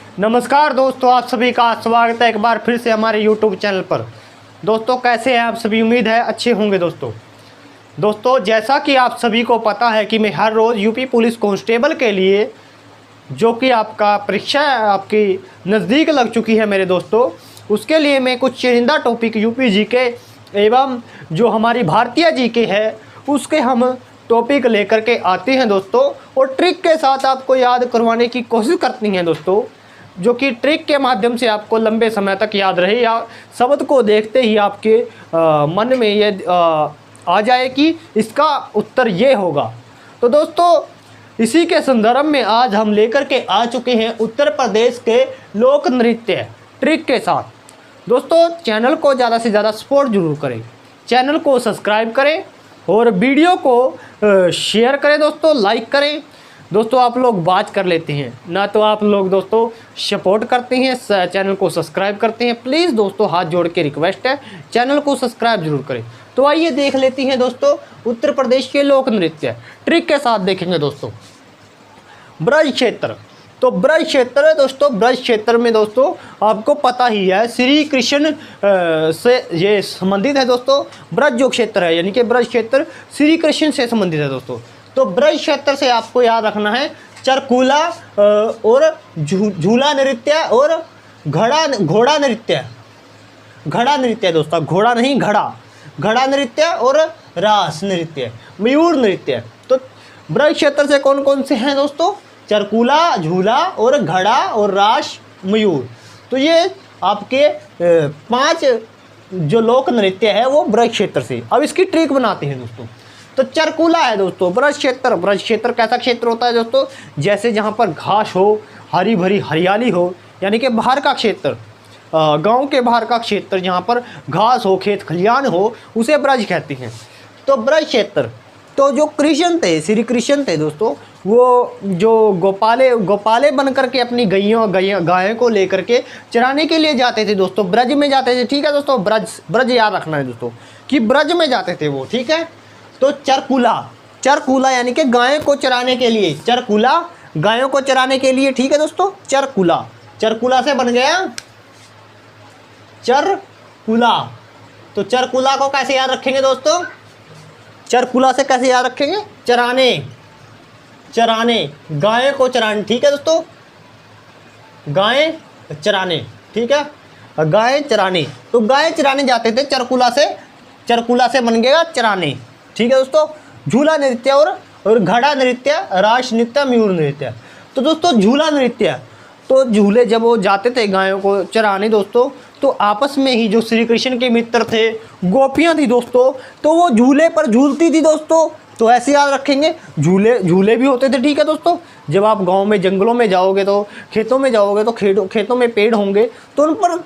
नमस्कार दोस्तों, आप सभी का स्वागत है एक बार फिर से हमारे YouTube चैनल पर। दोस्तों कैसे हैं आप सभी? उम्मीद है अच्छे होंगे। दोस्तों जैसा कि आप सभी को पता है कि मैं हर रोज़ यूपी पुलिस कांस्टेबल के लिए, जो कि आपका परीक्षा आपकी नज़दीक लग चुकी है मेरे दोस्तों, उसके लिए मैं कुछ चुनिंदा टॉपिक यूपी जीके एवं जो हमारी भारतीय जीके है उसके हम टॉपिक लेकर के आते हैं दोस्तों, और ट्रिक के साथ आपको याद करवाने की कोशिश करती हैं दोस्तों, जो कि ट्रिक के माध्यम से आपको लंबे समय तक याद रहे या शब्द को देखते ही आपके मन में ये आ जाए कि इसका उत्तर ये होगा। तो दोस्तों इसी के संदर्भ में आज हम लेकर के आ चुके हैं उत्तर प्रदेश के लोक नृत्य ट्रिक के साथ। दोस्तों चैनल को ज़्यादा से ज़्यादा सपोर्ट जरूर करें, चैनल को सब्सक्राइब करें और वीडियो को शेयर करें दोस्तों, लाइक करें। दोस्तों आप लोग बात कर लेते हैं ना, तो आप लोग दोस्तों सपोर्ट करते हैं, चैनल को सब्सक्राइब करते हैं। प्लीज़ दोस्तों हाथ जोड़ के रिक्वेस्ट है, चैनल को सब्सक्राइब जरूर करें। तो आइए देख लेते हैं दोस्तों उत्तर प्रदेश के लोक नृत्य ट्रिक के साथ देखेंगे दोस्तों। ब्रज क्षेत्र, तो ब्रज क्षेत्र है दोस्तों। ब्रज क्षेत्र में दोस्तों आपको पता ही है श्री कृष्ण से ये संबंधित है दोस्तों। ब्रज जो क्षेत्र है यानी कि ब्रज क्षेत्र श्री कृष्ण से संबंधित है दोस्तों। तो ब्रज क्षेत्र से आपको याद रखना है चरकूला और झूला नृत्य और घोड़ा नृत्य। घड़ा नृत्य दोस्तों, घोड़ा नहीं घड़ा नृत्य और रास नृत्य, मयूर नृत्य। तो ब्रज क्षेत्र से कौन कौन से हैं दोस्तों? चरकूला, झूला और घड़ा और रास, मयूर। तो ये आपके 5 जो लोक नृत्य है वो ब्रज क्षेत्र से। अब इसकी ट्रिक बनाते हैं दोस्तों। तो चरकूला है दोस्तों ब्रज क्षेत्र कैसा क्षेत्र होता है दोस्तों? जैसे जहाँ पर घास हो, हरी भरी हरियाली हो, यानी कि बाहर का क्षेत्र, गांव के बाहर का क्षेत्र जहाँ पर घास हो, खेत खलियान हो, उसे ब्रज कहते हैं। तो ब्रज क्षेत्र, तो जो कृष्ण थे, श्री कृष्ण थे दोस्तों, वो जो गोपाले बन करके अपनी गायों को लेकर के चराने के लिए जाते थे दोस्तों, ब्रज में जाते थे। ठीक है दोस्तों, ब्रज याद रखना है दोस्तों कि ब्रज में जाते थे वो। ठीक है, तो चरकूला यानी कि गायों को चराने के लिए, चरकूला गायों को चराने के लिए। ठीक है दोस्तों, चरकूला से बन गया चरकूला। तो चरकूला को कैसे याद रखेंगे दोस्तों? चरकूला से कैसे याद रखेंगे? चराने गायों को चराने। ठीक है दोस्तों, गायें चराने। ठीक है, गायें चराने, तो गायें चराने जाते थे चरकूला से बन गया चराने। ठीक है दोस्तों, झूला नृत्य और घड़ा नृत्य, रास नृत्य, मयूर नृत्य। तो दोस्तों झूला नृत्य, तो झूले जब वो जाते थे गायों को चराने दोस्तों, तो आपस में ही जो श्री कृष्ण के मित्र थे, गोपियाँ थी दोस्तों, तो वो झूले पर झूलती थी दोस्तों। तो ऐसे याद रखेंगे, झूले भी होते थे। ठीक है दोस्तों, जब आप गांव में जंगलों में जाओगे तो खेतों में जाओगे तो खेतों में पेड़ होंगे, तो उन पर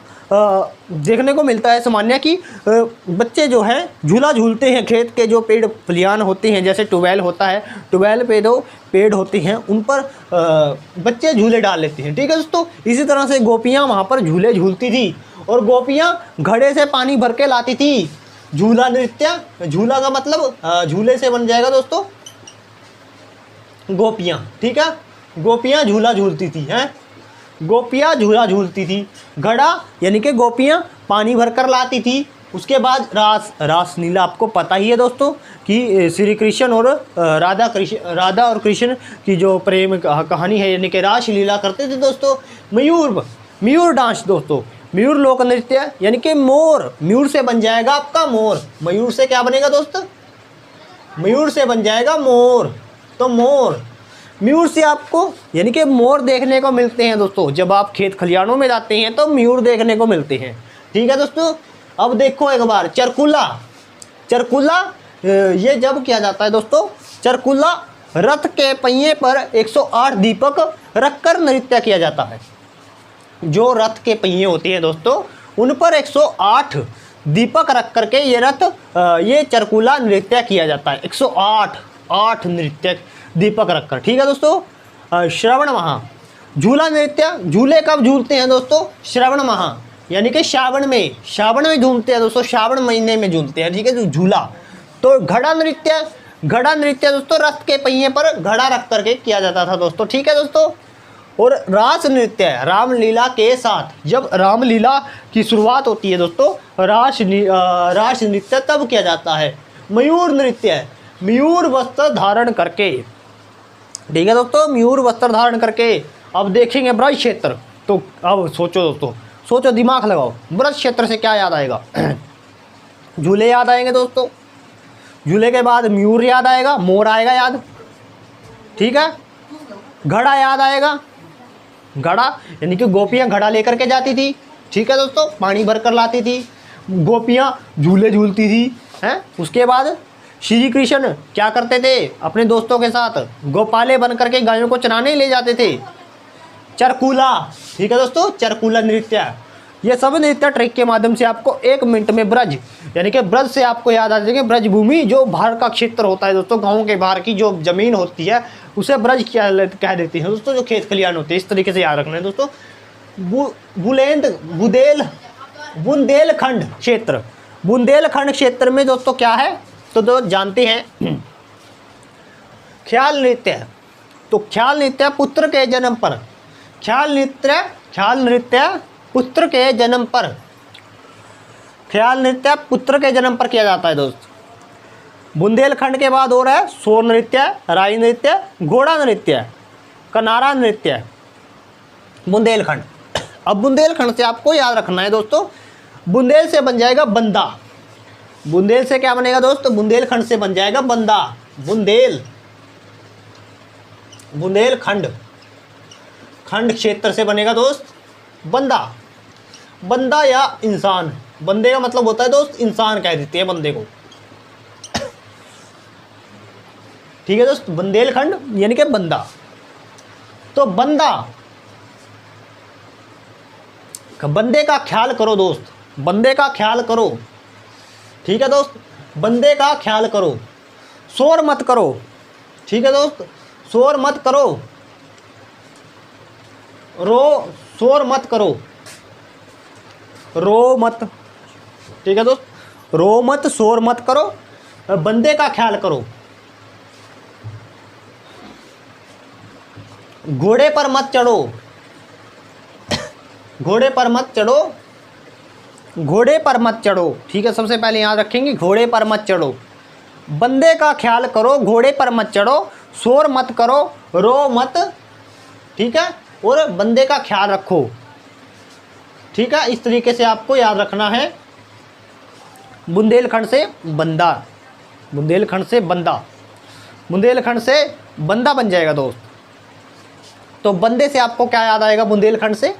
देखने को मिलता है सामान्य कि बच्चे जो हैं झूला झूलते हैं। खेत के जो पेड़ फलियान होते हैं, जैसे ट्यूबवेल होता है, ट्यूबवेल पे जो पेड़ होते हैं उन पर बच्चे झूले डाल लेते हैं। ठीक है दोस्तों, इसी तरह से गोपियाँ वहाँ पर झूले झूलती थी और गोपियाँ घड़े से पानी भर के लाती थी। झूला नृत्य, झूला का मतलब झूले से बन जाएगा दोस्तों गोपियाँ। ठीक है, गोपियाँ झूला झूलती थी हैं, गोपियाँ झूला झूलती थी। घड़ा यानी कि गोपियाँ पानी भर कर लाती थी। उसके बाद रास लीला, आपको पता ही है दोस्तों कि श्री कृष्ण और राधा और कृष्ण की जो प्रेम कहानी है, यानी कि रास लीला करते थे दोस्तों। मयूर डांस दोस्तों, मयूर लोक नृत्य यानी कि मोर, मयूर से बन जाएगा आपका मोर। मयूर से क्या बनेगा दोस्तों? मयूर से बन जाएगा मोर। तो मयूर से आपको यानी कि मोर देखने को मिलते हैं दोस्तों। जब आप खेत खलियानों में जाते हैं तो मयूर देखने को मिलते हैं। ठीक है दोस्तों, अब देखो एक बार चरकूला ये जब किया जाता है दोस्तों, चरकूला रथ के पहिए पर 108 दीपक रखकर नृत्य किया जाता है। जो रथ के पहिए होते हैं दोस्तों, उन पर 108 दीपक रख करके ये चरकूला नृत्य किया जाता है। 108 नृत्य दीपक रखकर। ठीक है दोस्तों, श्रावण माह झूला नृत्य, झूले कब झूलते हैं दोस्तों? श्रावण माह यानी कि श्रावण में झूमते हैं दोस्तों, श्रावण महीने में झूलते हैं। ठीक है, झूला। तो घड़ा नृत्य दोस्तों रथ के पहिए पर घड़ा रख करके किया जाता था दोस्तों। ठीक है दोस्तों, और रास नृत्य है रामलीला के साथ। जब रामलीला की शुरुआत होती है दोस्तों, रास नृत्य तब किया जाता है। मयूर नृत्य है, मयूर वस्त्र धारण करके, ठीक है दोस्तों, मयूर वस्त्र धारण करके। अब देखेंगे ब्रज क्षेत्र, तो अब सोचो दोस्तों, सोचो, दिमाग लगाओ, ब्रज क्षेत्र से क्या याद आएगा? झूले याद आएंगे दोस्तों, झूले के बाद मयूर याद आएगा, मोर आएगा याद, ठीक है। घड़ा याद आएगा, घड़ा यानी कि गोपियाँ घड़ा लेकर के जाती थी, ठीक है दोस्तों, पानी भर कर लाती थी, गोपियाँ झूले झूलती थी, हैं। उसके बाद श्री कृष्ण क्या करते थे? अपने दोस्तों के साथ गोपाले बन करके गायों को चराने ले जाते थे। चरकूला, ठीक है दोस्तों, चरकूला नृत्य, ये सब नृत्य ट्रैक के माध्यम से आपको 1 मिनट में ब्रज, यानी कि ब्रज से आपको याद आ जाएंगे। ब्रज भूमि जो बाहर का क्षेत्र होता है दोस्तों, गाँव के बाहर की जो जमीन होती है उसे ब्रज कह देती है दोस्तों, जो खेत खलियान होते हैं। इस तरीके से याद रखना है दोस्तों। बुंदेलखंड क्षेत्र, बुंदेलखंड क्षेत्र में दोस्तों क्या है तो दोस्त जानते हैं, ख्याल नृत्य। तो ख्याल नृत्य पुत्र के जन्म पर, ख्याल नृत्य पुत्र के जन्म पर, ख्याल नृत्य पुत्र के जन्म पर किया जाता है दोस्त। बुंदेलखंड के बाद हो रहा है सोर नृत्य, राई नृत्य, घोड़ा नृत्य, कनारा नृत्य, बुंदेलखंड। अब बुंदेलखंड से आपको याद रखना है दोस्तों, बुंदेल से बन जाएगा बंदा। बुंदेल से क्या बनेगा दोस्त? बुंदेलखंड से बन जाएगा बंदा। बुंदेलखंड खंड क्षेत्र से बनेगा दोस्त बंदा। बंदा या इंसान, बंदे का मतलब होता है दोस्त इंसान, कह देते हैं बंदे को, ठीक है दोस्त। बुंदेलखंड यानी कि बंदा। तो बंदे का ख्याल करो दोस्त, बंदे का ख्याल करो, ठीक है दोस्त, बंदे का ख्याल करो, शोर मत करो, ठीक है दोस्त, शोर मत करो, शोर मत करो, रो मत, ठीक है दोस्त, रो मत, शोर मत करो, बंदे का ख्याल करो। घोड़े पर मत चढ़ो, घोड़े पर मत चढ़ो, घोड़े पर मत चढ़ो, ठीक है, सबसे पहले याद रखेंगे घोड़े पर मत चढ़ो। बंदे का ख्याल करो, घोड़े पर मत चढ़ो, शोर मत करो, रो मत, ठीक है, और बंदे का ख्याल रखो, ठीक है। इस तरीके से आपको याद रखना है। बुंदेलखंड से बंदा, बुंदेलखंड से बंदा, बुंदेलखंड से बंदा बन जाएगा दोस्त। तो बंदे से आपको क्या याद आएगा? बुंदेलखंड से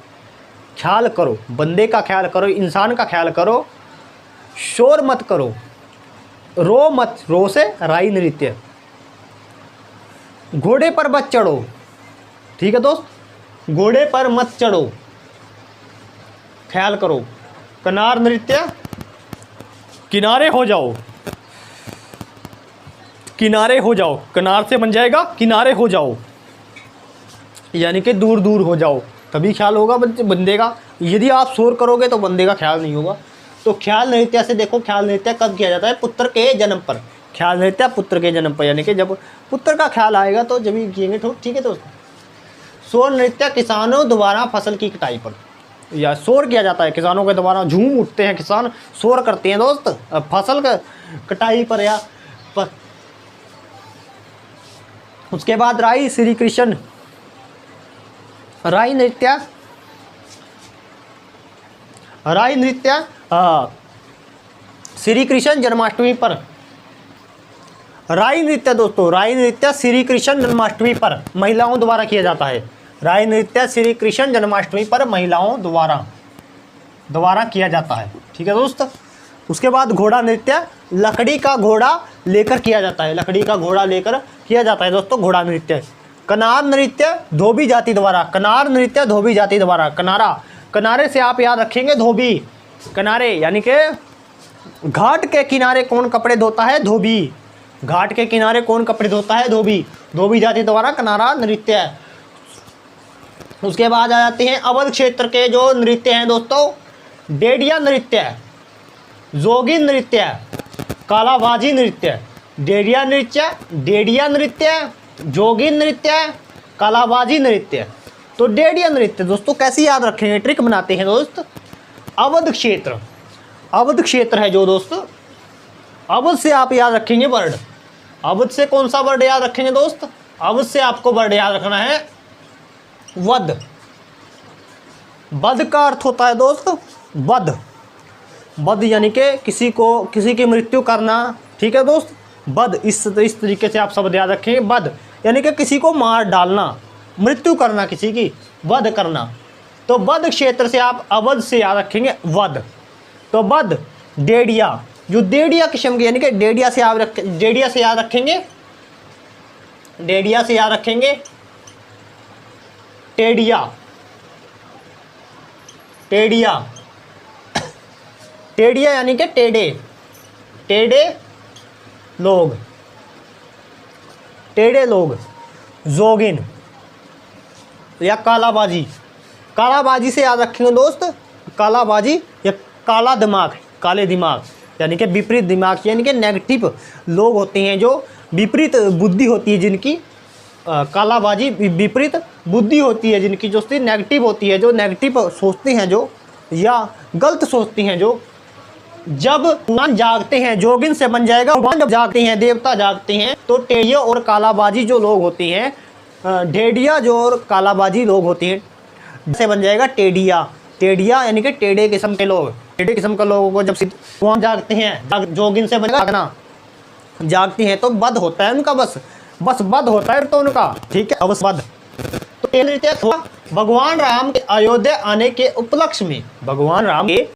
ख्याल करो, बंदे का ख्याल करो, इंसान का ख्याल करो, शोर मत करो, रो मत, रो से राई नृत्य, घोड़े पर मत चढ़ो, ठीक है दोस्त, घोड़े पर मत चढ़ो, ख्याल करो। कनार नृत्य, किनारे हो जाओ, किनारे हो जाओ, कनार से बन जाएगा किनारे हो जाओ, यानी कि दूर दूर हो जाओ, तभी ख्याल होगा बंदे का। यदि आप शोर करोगे तो बंदे का ख्याल नहीं होगा। तो ख्याल नृत्य से देखो, ख्याल नृत्य कब किया जाता है? पुत्र के जन्म पर। ख्याल नृत्य पुत्र के जन्म पर, यानी कि जब पुत्र का ख्याल आएगा तो जब किएंगे, ठीक है दोस्तों। शोर नृत्य किसानों द्वारा फसल की कटाई पर, या शोर किया जाता है किसानों के द्वारा, झूम उठते हैं किसान, शोर करते हैं दोस्त फसल कटाई पर या पर। उसके बाद राई श्री कृष्ण, राई नृत्य, राई नृत्य श्री कृष्ण जन्माष्टमी पर। राई नृत्य दोस्तों, राई नृत्य श्री कृष्ण जन्माष्टमी पर महिलाओं द्वारा किया जाता है। राई नृत्य श्री कृष्ण जन्माष्टमी पर महिलाओं द्वारा किया जाता है, ठीक है दोस्त। उसके बाद घोड़ा नृत्य, लकड़ी का घोड़ा लेकर किया जाता है, लकड़ी का घोड़ा लेकर किया जाता है दोस्तों घोड़ा नृत्य। कनार नृत्य धोबी जाति द्वारा, कनार नृत्य धोबी जाति द्वारा। कनारा, कनारे से आप याद रखेंगे धोबी, किनारे यानी कि घाट के किनारे कौन कपड़े धोता है? धोबी। घाट के किनारे कौन कपड़े धोता है? धोबी। धोबी जाति द्वारा कनारा नृत्य। उसके बाद आ जाते हैं अवध क्षेत्र के जो नृत्य हैं दोस्तों, डेडिया नृत्य, जोगी नृत्य, कालाबाजी नृत्य। डेडिया नृत्य, जोगी नृत्य, कालाबाजी नृत्य। तो डेडिया नृत्य दोस्तों कैसे याद रखेंगे, ट्रिक बनाते हैं दोस्त। अवध क्षेत्र, अवध क्षेत्र है जो दोस्त, अवध से आप याद रखेंगे वर्ड। अवध से कौन सा वर्ड याद रखेंगे दोस्त, अवध से आपको वर्ड याद रखना है वध। वध का अर्थ होता है दोस्त वध। वध यानी कि किसी की मृत्यु करना, ठीक है दोस्त। वध इस तरीके से आप शब्द याद रखेंगे। वध यानी कि किसी को मार डालना, मृत्यु करना किसी की, वध करना। तो वध क्षेत्र से आप अवध से याद रखेंगे वध। तो वध डेडिया, जो डेडिया किस्म की, यानी कि डेडिया से आप डेडिया से याद रखेंगे, डेडिया से याद रखेंगे टेडिया, टेडिया, टेडिया यानी कि टेढ़े, टेढ़े लोग, टेढ़े लोग। जोगिन या कालाबाजी, कालाबाजी से याद रखेंगे दोस्त, कालाबाजी या काला दिमाग, काले दिमाग यानी कि विपरीत दिमाग, यानी कि नेगेटिव लोग होते हैं, जो विपरीत बुद्धि होती है जिनकी, कालाबाजी विपरीत बुद्धि होती है जिनकी, जो नेगेटिव होती है, जो नेगेटिव सोचते हैं, जो या गलत सोचते हैं, जो जब भगवान जागते हैं, जोगिन से बन जाएगा भगवान जब जागते हैं, देवता जागते हैं, तो टेढ़िया और कालाबाजी जो लोग होते हैं, ढेडिया जो और कालाबाजी लोग होते हैं, से बन जाएगा टेढ़िया। टेढ़िया यानी कि टेढ़े किस्म के लोग, टेढ़े किस्म के लोगों को जब भगवान जागते हैं, जोगिन से बनेगा जागना, जागते हैं तो वध होता है उनका, बस वध होता है तो उनका, ठीक है, अवश्य वध। तो भगवान राम के अयोध्या आने के उपलक्ष्य में, भगवान राम के